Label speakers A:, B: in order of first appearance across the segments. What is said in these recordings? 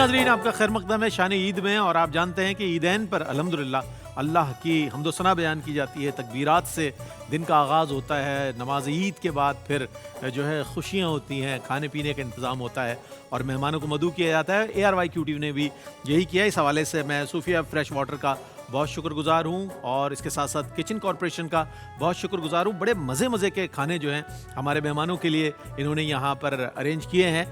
A: ناظرین آپ کا خیر مقدم ہے شان عید میں، اور آپ جانتے ہیں کہ عیدین پر الحمدللہ اللہ کی حمد و ثنا بیان کی جاتی ہے، تکبیرات سے دن کا آغاز ہوتا ہے، نماز عید کے بعد پھر جو ہے خوشیاں ہوتی ہیں، کھانے پینے کا انتظام ہوتا ہے اور مہمانوں کو مدعو کیا جاتا ہے۔ ARYQTV نے بھی یہی کیا، اس حوالے سے میں صوفیہ فریش واٹر کا بہت شکر گزار ہوں اور اس کے ساتھ ساتھ کچن کارپوریشن کا بہت شکر گزار ہوں۔ بڑے مزے کے کھانے جو ہیں ہمارے مہمانوں کے لیے انہوں نے یہاں پر ارینج کیے ہیں۔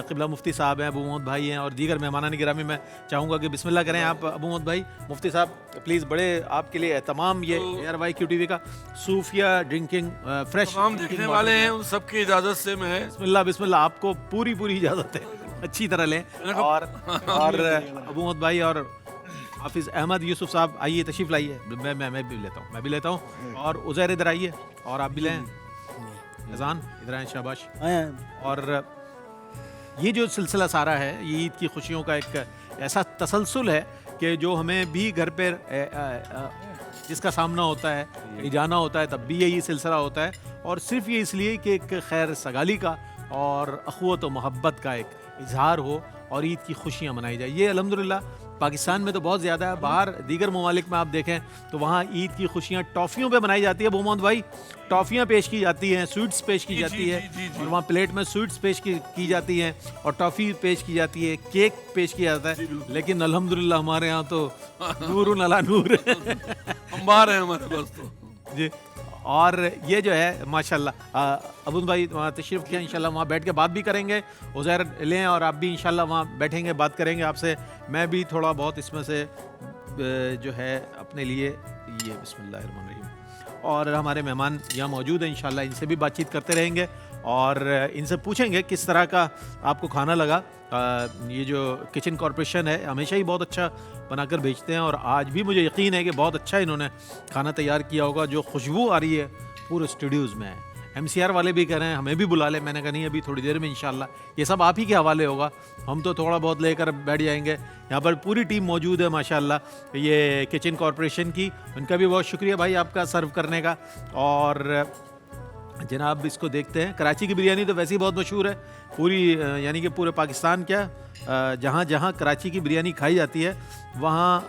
A: قبلہ مفتی صاحب ہیں، ابو محمد بھائی ہیں اور دیگر مہمانان گرامی، میں چاہوں گا کہ بسم اللہ کریں آپ ابو محمد بھائی۔ مفتی صاحب پلیز، بڑے آپ کے لیے اہتمام یہ ARYQTV کا صوفیہ ڈرنکنگ فریش
B: تمام دیکھنے والے ہیں ان سب کی اجازت سے میں
A: بسم اللہ آپ کو پوری اجازت ہے، اچھی طرح لیں۔ اور ابو محمد بھائی اور حافظ احمد یوسف صاحب آئیے، تشریف لائیے، میں بھی لیتا ہوں اور عزیر ادھر آئیے اور آپ بھی لیں، اذان ادھر آئیں، شاباش۔ اور یہ جو سلسلہ سارا ہے یہ عید کی خوشیوں کا ایک ایسا تسلسل ہے کہ جو ہمیں بھی گھر پہ جس کا سامنا ہوتا ہے، جانا ہوتا ہے، تب بھی یہی سلسلہ ہوتا ہے، اور صرف یہ اس لیے کہ ایک خیر سگالی کا اور اخوت و محبت کا ایک اظہار ہو اور عید کی خوشیاں منائی جائے۔ یہ الحمدللہ پاکستان میں تو بہت زیادہ ہے، باہر دیگر ممالک میں آپ دیکھیں تو وہاں عید کی خوشیاں ٹافیوں پہ منائی جاتی ہے۔ ابو محمد بھائی، ٹافیاں پیش کی جاتی ہیں، سویٹس پیش کی جاتی ہے، اور وہاں پلیٹ میں سویٹس پیش کی جاتی ہیں اور ٹافی پیش کی جاتی ہے، کیک پیش کیا جاتا ہے، لیکن الحمدللہ ہمارے ہاں تو نور علی نور ہے،
B: انبار ہے ہمارے پاس تو
A: جی۔ اور یہ جو ہے ماشاءاللہ ابو بھائی وہاں تشریف کیا، انشاءاللہ وہاں بیٹھ کے بات بھی کریں گے، عزیر لیں اور آپ بھی انشاءاللہ وہاں بیٹھیں گے، بات کریں گے آپ سے، میں بھی تھوڑا بہت اس میں سے جو ہے اپنے لیے یہ بسم اللہ الرحمن الرحیم، اور ہمارے مہمان یہاں موجود ہیں، انشاءاللہ ان سے بھی بات چیت کرتے رہیں گے اور ان سے پوچھیں گے کس طرح کا آپ کو کھانا لگا۔ یہ جو کچن کارپوریشن ہے ہمیشہ ہی بہت اچھا بنا کر بھیجتے ہیں، اور آج بھی مجھے یقین ہے کہ بہت اچھا انہوں نے کھانا تیار کیا ہوگا، جو خوشبو آ رہی ہے پورے اسٹوڈیوز میں ہے۔ MCR والے بھی کہہ رہے ہیں ہمیں بھی بلا لیں، میں نے کہا نہیں، ابھی تھوڑی دیر میں انشاءاللہ یہ سب آپ ہی کے حوالے ہوگا، ہم تو تھوڑا بہت لے کر بیٹھ جائیں گے۔ یہاں پر پوری ٹیم موجود ہے ماشاءاللہ یہ کچن کارپوریشن کی، ان کا بھی بہت شکریہ بھائی آپ کا سرو کرنے کا۔ اور جناب اس کو دیکھتے ہیں، کراچی کی بریانی تو ویسے ہی بہت مشہور ہے پوری، یعنی کہ پورے پاکستان، کیا جہاں جہاں کراچی کی بریانی کھائی جاتی ہے وہاں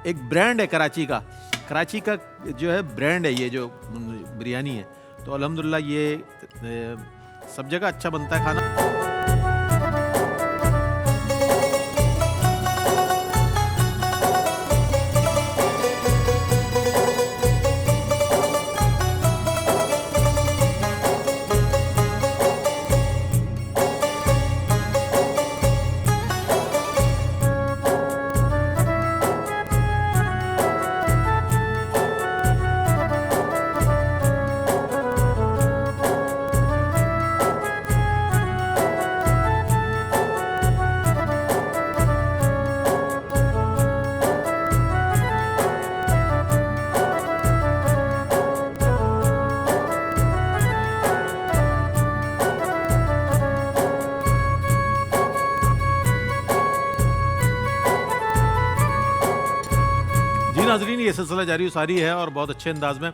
A: ایک برانڈ ہے کراچی کا جو ہے برانڈ ہے یہ جو بریانی ہے، تو الحمدللہ یہ سب جگہ اچھا بنتا ہے کھانا۔ ناظرین یہ سلسلہ جاری و ساری ہے اور بہت اچھے انداز میں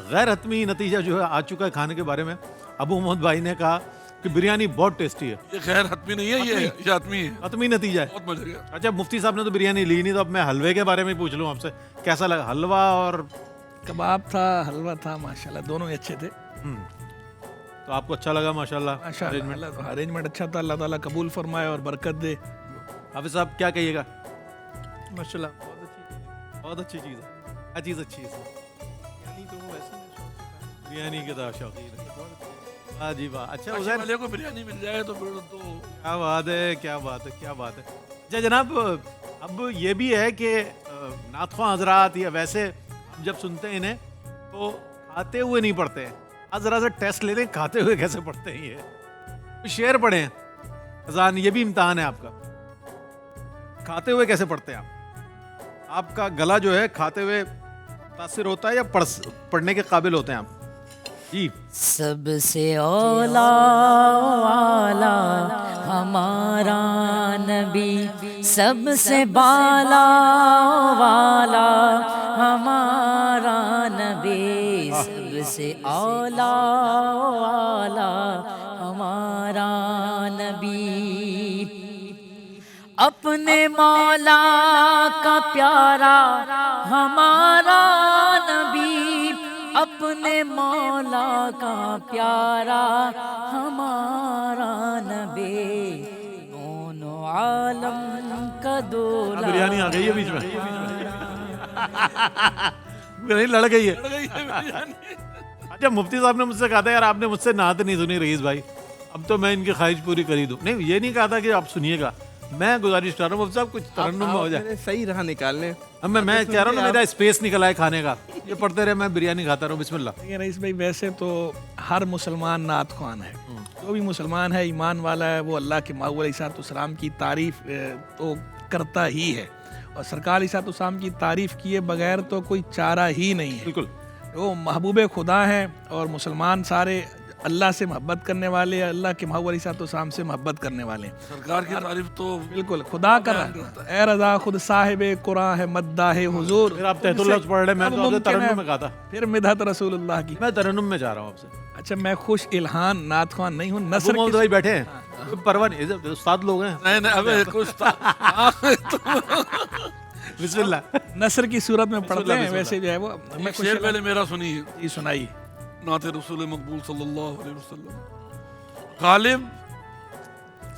A: غیر حتمی نتیجہ جو ہے آ چکا ہے کھانے کے بارے میں۔ ابو محمد بھائی نے کہا کہ بریانی بہت ٹیسٹی ہے۔
B: یہ خیر حتمی نہیں ہے، یہ حتمی ہے،
A: حتمی نتیجہ ہے،
B: بہت مزہ گیا۔
A: اچھا مفتی صاحب نے تو بریانی لی نہیں، تو اب میں حلوے کے بارے میں پوچھ لوں آپ سے، کیسا لگا حلوہ؟ اور
C: کباب تھا، حلوہ تھا، ماشاءاللہ دونوں ہی اچھے تھے۔
A: تو آپ کو اچھا لگا ماشاءاللہ؟
C: ارینجمنٹ اچھا تھا، اللہ تعالیٰ قبول فرمائے اور برکت دے۔
A: حافظ صاحب کیا کہیے گا؟
C: ماشاءاللہ
A: بہت اچھی چیز ہے، کیا چیز اچھی ہے؟ بریانی کے تو شوقین ہے، واہ جی واہ۔ اچھا عزیر
B: والے کو بریانی مل جائے تو پھر تو
A: کیا بات ہے، کیا بات ہے، کیا بات ہے۔ اچھا جناب، اب یہ بھی ہے کہ نعت خواں حضرات یا ویسے ہم جب سنتے ہیں انہیں تو کھاتے ہوئے نہیں پڑھتے ہیں، آج ذرا سا ٹیسٹ لیتے ہیں کھاتے ہوئے کیسے پڑھتے ہیں، یہ شعر پڑھیں اذان، یہ بھی امتحان ہے آپ کا، کھاتے ہوئے کیسے پڑھتے ہیں آپ کا گلا جو ہے کھاتے ہوئے متاثر ہوتا ہے یا پڑھنے کے قابل ہوتے ہیں آپ؟ جی۔
D: سب سے اولا والا ہمارا نبی، سب سے بالا والا ہمارا نبی، سب سے اولا والا ہمارا نبی، اپنے مولا کا پیارا ہمارا نبی، اپنے مولا کا پیارا ہمارا نبی، دونوں عالم کا دولا۔
A: بریانی آ گئی ہے بیچ میں، نہیں لڑ گئی ہے۔ اچھا مفتی صاحب نے مجھ سے کہا تھا یار آپ نے مجھ سے نعت نہیں سنی رئیس بھائی، اب تو میں ان کی خواہش پوری کر ہی دوں۔ نہیں یہ نہیں کہا تھا کہ آپ سنیے گا، میں گزارش کر رہا ہوں مفتی صاحب کچھ ترنم میں ہو جائے۔
C: صحیح رہا نکالنے۔
A: اب میں کہہ رہا ہوں نا میرا اسپیس نکلا ہے کھانے کا، یہ پڑھتے رہے میں بریانی کھاتا رہوں۔ بسم اللہ۔
C: رئیس بھائی ویسے تو ہر مسلمان نعت خوان ہے، جو بھی مسلمان ہے ایمان والا ہے وہ اللہ کے محبوب علیہ السلام کی تعریف تو کرتا ہی ہے، اور سرکار علیہ السلام کی تعریف کیے بغیر تو کوئی چارہ ہی نہیں ہے۔
A: بالکل
C: وہ محبوب خدا ہیں، اور مسلمان سارے اللہ سے محبت کرنے والے، اللہ کے محبوب علیہ السلام سے محبت کرنے والے ہیں۔
B: سرکار کی تعریف تو
C: بالکل خدا کر رہا ہے، اے رضا خود صاحب قرآن ہے مداح حضور۔
A: پھر آپ تحت اللہ پڑھ رہے، میں تو آپ سے ترنم میں کہا تھا،
C: پھر مدحت رسول اللہ کی۔
A: میں ترنم میں جا رہا ہوں آپ سے۔
C: اچھا میں خوش الہان نعت خوان نہیں ہوں، نثر
A: محمد بھائی بیٹھے ہیں، پرواہ نہیں، استاد لوگ ہیں۔
B: نہیں ابھی کچھ
A: بسم اللہ۔
C: نثر کی صورت میں پڑھتے ہیں، ویسے جو ہے وہ میں
B: شعر پہلے میرا سنیے،
C: جی سنائی۔
B: نعت رسول مقبول صلی اللہ علیہ وسلم۔ غالب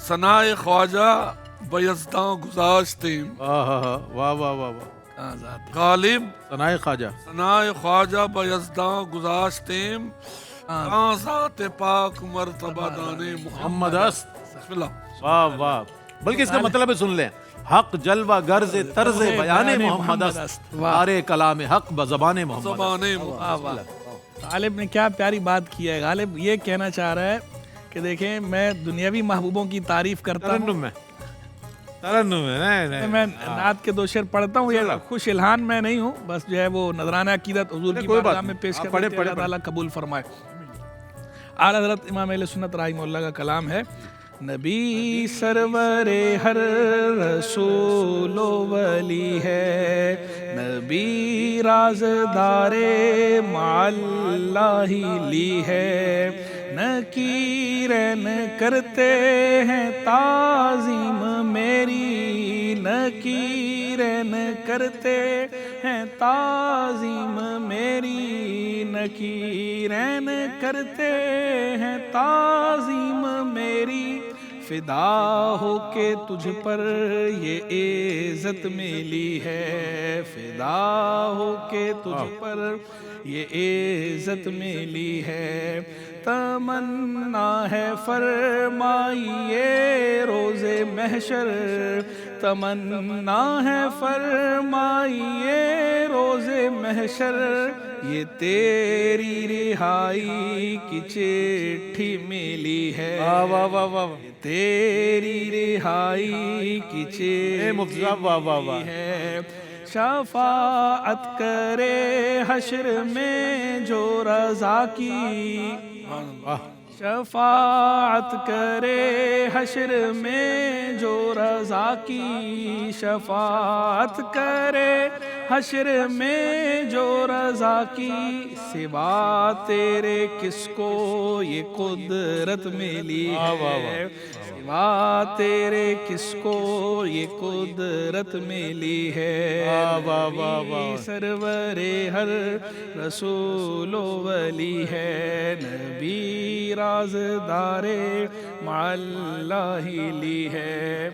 B: ثناء خواجہ بیزداں گذاشتیم،
A: واہ واہ واہ واہ واہ،
B: غالب
A: ثناء خواجہ،
B: ثناء خواجہ بیزداں گذاشتیم، کہاں ذات پاک مرتبہ دانے
A: محمد است۔
B: بسم اللہ۔
A: واہ واہ، بلکہ اس کا مطلب سن لیں، حق جلوہ گرز طرز بیان محمد است، آرے کلام حق بزبان محمد
B: زبانے
A: است۔
C: غالب نے کیا پیاری بات کی ہے۔ غالب یہ کہنا چاہ رہا ہے کہ دیکھیں میں دنیاوی محبوبوں کی تعریف کرتا ہوں،
A: ترنم میں، ترنم میں نہیں
C: میں نعت کے دو شعر پڑھتا ہوں، یہ خوش الہان میں نہیں ہوں، بس جو ہے وہ نذرانہ عقیدت حضور کی
A: کوئی بات
C: بارگاہ میں
A: نہیں،
C: پیش
A: آپ
C: کر
A: پڑھیں،
C: دیتے ہیں، اللہ تعالیٰ قبول فرمائے۔ اعلیٰ حضرت امام اہل سنت رحمہ اللہ کا کلام ہے، نبی سرور ہر رسول و ولی ہے، نبی رازدار مع اللہ لی ہے، نکیرن کرتے ہیں تعظیم میری، نکیرن کرتے ہیں تعظیم میری، نکیرن کرتے ہیں تعظیم میری، فدا ہو کے تجھ پر یہ عزت ملی ہے، فدا ہو کے تجھ پر یہ عزت ملی ہے، تمنا ہے فرمائیے روز محشر، تمنا ہے فرمائیے روز محشر، یہ تیری رہائی کی چٹھی ملی ہے،
A: واہ واہ واہ،
C: تیری رہائی کی
A: مفتی صاحب واہ واہ واہ،
C: چٹھی ہے، شفاعت کرے حشر میں جو رضا کی، شفاعت کرے حشر میں جو رضا کی، شفاعت کرے حشر میں جو رضا کی، سوا تیرے کس کو یہ قدرت ملی ہے، سوا تیرے کس کو یہ قدرت ملی ہے، نبی سرور ہر رسول و ولی ہے، نبی رازدار مع اللہ لی ہے۔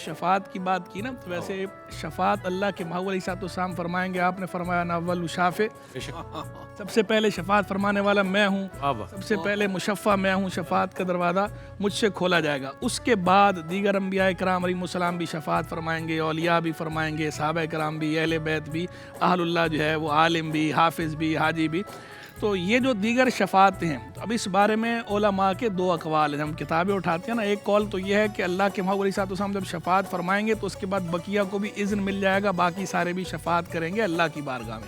C: شفاعت کی بات کی نا، تو ویسے شفاعت اللہ کے محبوب علیہ السلام فرمائیں گے، آپ نے فرمایا نا اول شافع، سب سے پہلے شفاعت فرمانے والا میں ہوں، سب سے پہلے مشفع میں ہوں، شفاعت کا دروازہ مجھ سے کھولا جائے گا، اس کے بعد دیگر انبیاء کرام علیہ السلام بھی شفاعت فرمائیں گے، اولیاء بھی فرمائیں گے، صحابہ کرام بھی، اہل بیت بھی، اہل اللہ جو ہے وہ عالم بھی، حافظ بھی، حاجی بھی۔ تو یہ جو دیگر شفاعت ہیں، اب اس بارے میں علماء کے دو اقوال ہیں، ہم کتابیں اٹھاتے ہیں نا، ایک قول تو یہ ہے کہ اللہ کے محبوب علیہ السلام جب شفاعت فرمائیں گے تو اس کے بعد بقیہ کو بھی اذن مل جائے گا، باقی سارے بھی شفاعت کریں گے اللہ کی بارگاہ میں۔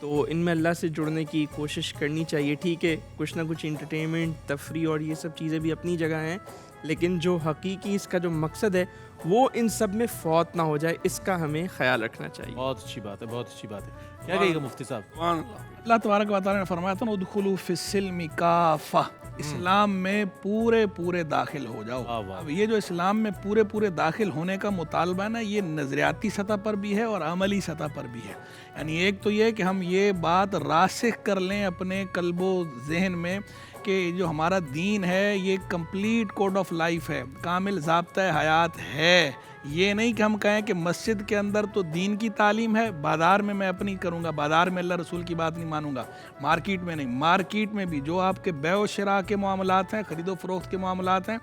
E: تو ان میں اللہ سے جڑنے کی کوشش کرنی چاہیے. ٹھیک ہے کچھ نہ کچھ انٹرٹینمنٹ تفریح اور یہ سب چیزیں بھی اپنی جگہ ہیں, لیکن جو حقیقی اس کا جو مقصد ہے وہ ان سب میں فوت نہ ہو جائے, اس کا ہمیں خیال رکھنا چاہیے.
A: بہت اچھی بات ہے, بہت اچھی بات ہے. کیا کہیے گا مفتی صاحب؟
B: سبحان اللہ.
C: اللہ تبارک و تعالیٰ نے فرمایا تھا نا ادخلوا فی السلم کافہ, اسلام میں پورے داخل ہو جاؤ.
A: واہ واہ.
C: اب یہ جو اسلام میں پورے داخل ہونے کا مطالبہ ہے نا, یہ نظریاتی سطح پر بھی ہے اور عملی سطح پر بھی ہے. یعنی ایک تو یہ کہ ہم یہ بات راسخ کر لیں اپنے قلب و ذہن میں کہ جو ہمارا دین ہے یہ کمپلیٹ کوڈ آف لائف ہے, کامل ضابطۂ حیات ہے. یہ نہیں کہ ہم کہیں کہ مسجد کے اندر تو دین کی تعلیم ہے, بازار میں اپنی کروں گا, بازار میں اللہ رسول کی بات نہیں مانوں گا, مارکیٹ میں نہیں. مارکیٹ میں بھی جو آپ کے بیع و شراء کے معاملات ہیں, خرید و فروخت کے معاملات ہیں,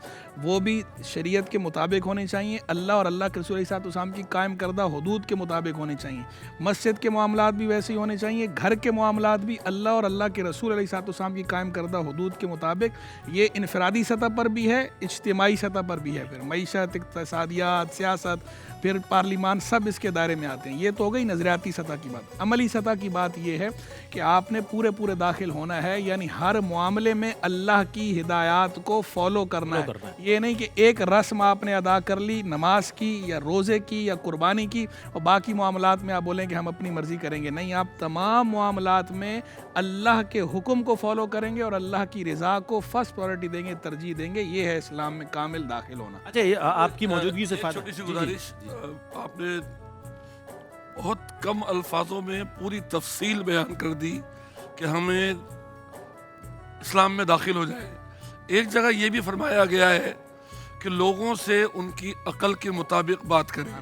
C: وہ بھی شریعت کے مطابق ہونے چاہیے, اللہ اور اللہ کے رسول علیہ السلام کی قائم کردہ حدود کے مطابق ہونے چاہیے. مسجد کے معاملات بھی ویسے ہی ہونے چاہیے, گھر کے معاملات بھی اللہ اور اللہ کے رسول علیہ السلام کی قائم کردہ حدود کے مطابق. یہ انفرادی سطح پر بھی ہے, اجتماعی سطح پر بھی ہے, پھر معیشت, اقتصادیات, سیاست, پھر پارلیمان, سب اس کے دائرے میں آتے ہیں. یہ تو ہو گئی نظریاتی سطح کی بات. عملی سطح کی بات یہ ہے کہ آپ نے پورے داخل ہونا ہے, یعنی ہر معاملے میں اللہ کی ہدایات کو فالو کرنا ہے. یہ نہیں کہ ایک رسم آپ نے ادا کر لی, نماز کی یا روزے کی یا قربانی کی, اور باقی معاملات میں آپ بولیں کہ ہم اپنی مرضی کریں گے. نہیں, آپ تمام معاملات میں اللہ کے حکم کو فالو کریں گے اور اللہ کی رضا کو فرسٹ پرائرٹی دیں گے, ترجیح دیں گے. یہ ہے اسلام میں کامل داخل ہونا.
A: اچھا, یہ آپ کی موجودگی سے
B: ایک
A: فائدہ.
B: چھوٹی سی گزارش, آپ نے بہت کم الفاظوں میں پوری تفصیل بیان کر دی کہ ہمیں اسلام میں داخل ہو جائے. ایک جگہ یہ بھی فرمایا گیا ہے کہ لوگوں سے ان کی عقل کے مطابق بات کریں.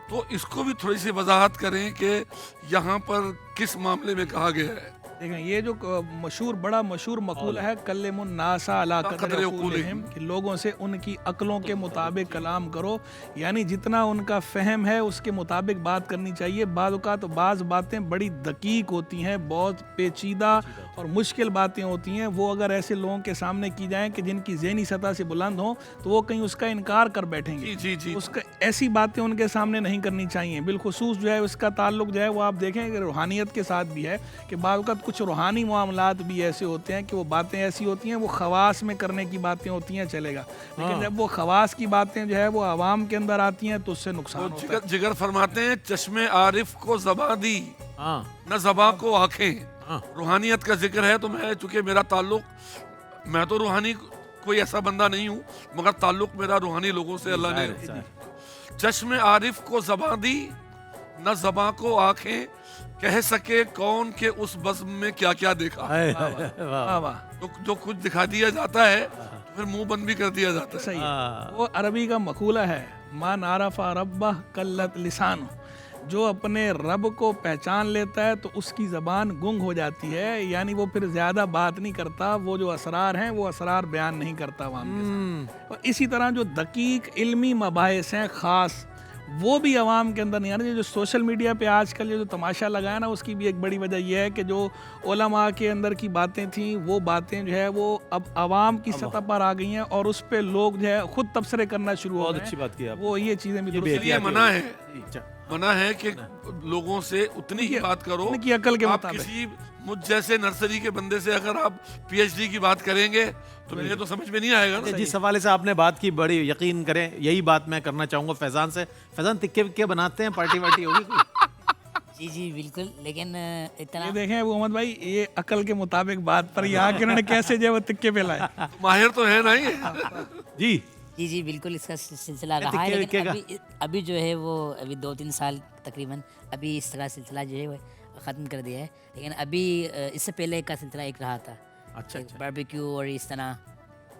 B: تو اس کو بھی تھوڑی سی وضاحت کریں کہ یہاں پر کس معاملے میں کہا گیا ہے.
C: دیکھیں, یہ جو بڑا مشہور مقولہ ہے کلم الناس علی قدر عقولہم, کہ لوگوں سے ان کی عقلوں کے مطابق کلام کرو, یعنی جتنا ان کا فہم ہے اس کے مطابق بات کرنی چاہیے. بعض اوقات بعض باتیں بڑی دقیق ہوتی ہیں, بہت پیچیدہ اور مشکل باتیں ہوتی ہیں, وہ اگر ایسے لوگوں کے سامنے کی جائیں کہ جن کی ذہنی سطح سے بلند ہوں تو وہ کہیں اس کا انکار کر بیٹھیں گے.
B: جی
C: اس کا ایسی باتیں ان کے سامنے نہیں کرنی چاہیے. بالخصوص جو ہے اس کا تعلق جو ہے وہ آپ دیکھیں کہ روحانیت کے ساتھ بھی ہے, کہ بعض اوقات کچھ روحانی معاملات بھی ایسے ہوتے ہیں کہ وہ باتیں ایسی ہوتی ہیں, وہ خواص میں کرنے کی باتیں ہوتی ہیں, چلے گا, لیکن جب وہ خواص کی باتیں جو ہے وہ عوام کے اندر آتی ہیں تو اس سے نقصان ہوتا ہے.
B: جگر فرماتے ہیں چشم عارف کو زباں دی, نہ زباں کو آنکھیں. روحانیت کا ذکر ہے تو میں, چونکہ میرا تعلق, میں تو روحانی کوئی ایسا بندہ نہیں ہوں, مگر تعلق میرا روحانی لوگوں سے اللہ نے. چشم عارف کو زباں دی, نہ زباں کو آنکھیں, کہہ سکے کون کہ اس بزم میں کیا کیا دیکھا. جو کچھ دکھا دیا جاتا ہے تو پھر منہ بند بھی کر دیا جاتا ہے.
C: صحیح, وہ عربی کا مقولہ ہے, من عرف ربہ قلت لسانہ, جو اپنے رب کو پہچان لیتا ہے تو اس کی زبان گنگ ہو جاتی ہے, یعنی وہ پھر زیادہ بات نہیں کرتا, وہ جو اسرار ہیں وہ اسرار بیان نہیں کرتا عوام کے ساتھ. اور اسی طرح جو دقیق علمی مباحث ہیں خاص, وہ بھی عوام کے اندر نہیں آ رہے. جو سوشل میڈیا پہ آج کل جو تماشا لگا ہے نا, اس کی بھی ایک بڑی وجہ یہ ہے کہ جو علماء کے اندر کی باتیں تھیں وہ باتیں جو ہے وہ اب عوام کی سطح پر آ گئی ہیں, اور اس پہ لوگ جو ہے خود تبصرے کرنا شروع ہو گئے.
A: بہت اچھی بات کی آپ.
C: وہ یہ چیزیں بھی درست
B: یہ منع ہے کہ لوگوں سے اتنی ہی بات کرو
C: ان کی عقل کے
B: آپ
C: مطابق.
B: کسی مجھ جیسے نرسری کے بندے سے اگر آپ پی ایچ ڈی کی بات کریں گے تو مجھے تو سمجھ میں نہیں آئے گا نا.
A: جس حوالے سے آپ نے بات کی, بڑی یقین کریں یہی بات میں کرنا چاہوں گا فیضان سے. فیضان, تکے وکے بناتے ہیں, پارٹی وارٹی ہوگی کوئی؟
D: جی بالکل, لیکن اتنا
C: یہ دیکھیں ابو محمد بھائی, یہ عقل کے مطابق بات پر یہاں کے انہوں نے کیسے جو ہے وہ تکے پہ لائے.
B: ماہر تو ہے نا یہ.
D: جی بالکل, اس کا سلسلہ رہا ہے, لیکن ابھی جو ہے وہ ابھی 2-3 سال تقریباً ابھی اس طرح سلسلہ جو ہے وہ ختم کر دیا ہے, لیکن ابھی اس سے پہلے کا سلسلہ ایک رہا تھا.
A: اچھا,
D: باربیکیو اور اس طرح.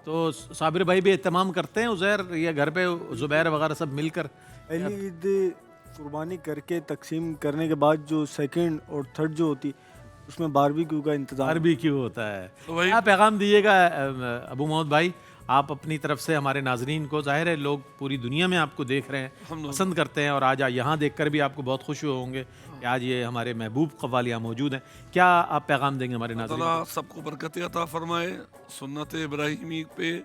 A: تو صابر بھائی بھی اہتمام کرتے ہیں عزیر, یا گھر پہ زبیر وغیرہ سب مل کر
F: پہلی عید قربانی کر کے تقسیم کرنے کے بعد جو سیکنڈ اور تھرڈ جو ہوتی اس میں باربیکیو کا انتظام.
A: باربیکیو ہوتا ہے. کیا پیغام دیجیے گا ابو محمد بھائی آپ اپنی طرف سے ہمارے ناظرین کو؟ ظاہر ہے لوگ پوری دنیا میں آپ کو دیکھ رہے ہیں, پسند کرتے ہیں, اور آج یہاں دیکھ کر بھی آپ کو بہت خوش ہوں گے کہ آج یہ ہمارے محبوب قوالی یہاں موجود ہیں. کیا آپ پیغام دیں گے ہمارے ناظرین کو؟
B: اللہ سب کو برکت عطا فرمائے, سنت ابراہیمی پہ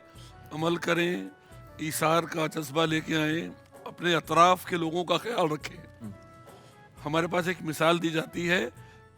B: عمل کریں, ایثار کا جذبہ لے کے آئیں, اپنے اطراف کے لوگوں کا خیال رکھیں. ہمارے پاس ایک مثال دی جاتی ہے,